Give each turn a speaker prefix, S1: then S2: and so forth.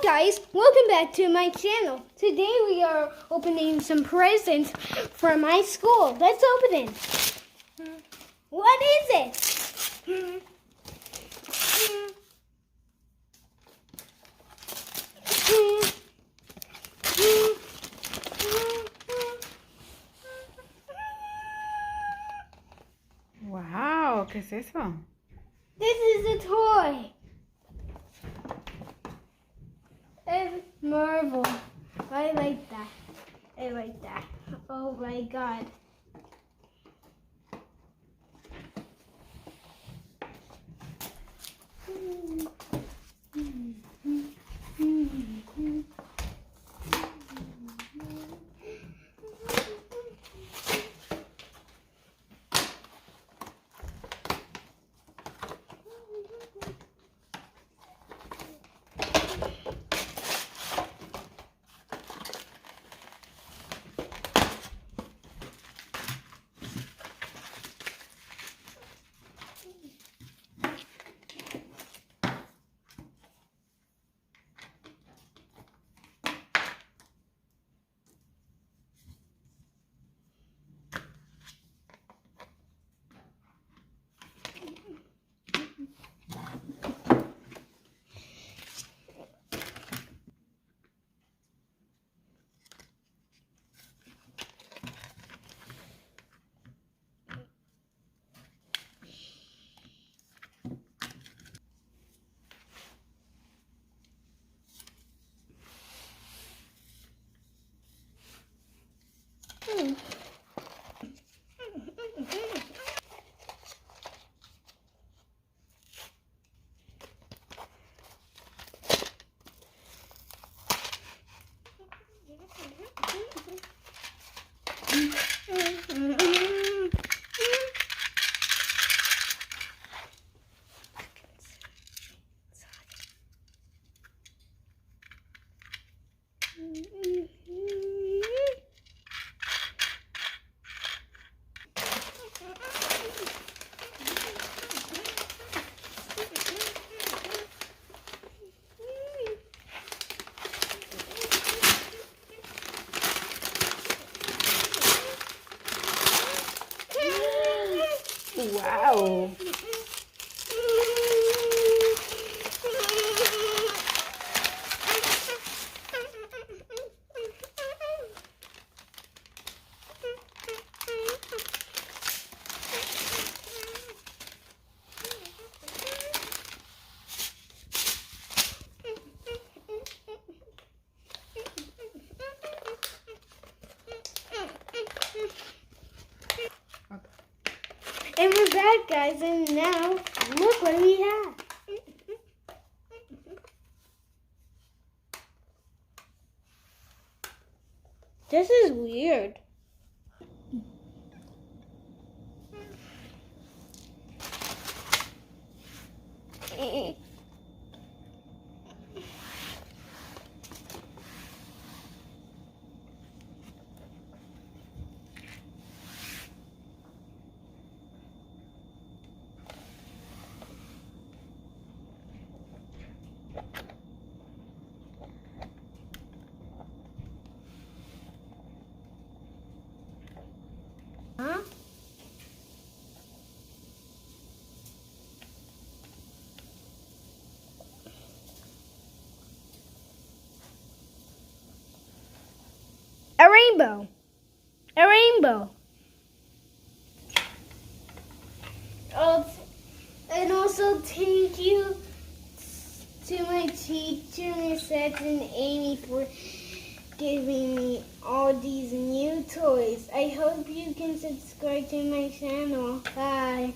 S1: Hello guys, welcome back to my channel. Today we are opening some presents from my school. Let's open it. What is it?
S2: Wow, ¿qué es eso?
S1: This is a toy. It's Marvel. I like that. I like that. Oh my god.
S2: Wow.
S1: And we're back, guys, and now look what we have. This is weird. Huh? A rainbow. A rainbow. Oh, and also thank you to my teacher, Miss X and Amy, for giving me all these new toys. I hope you can subscribe to my channel. Bye.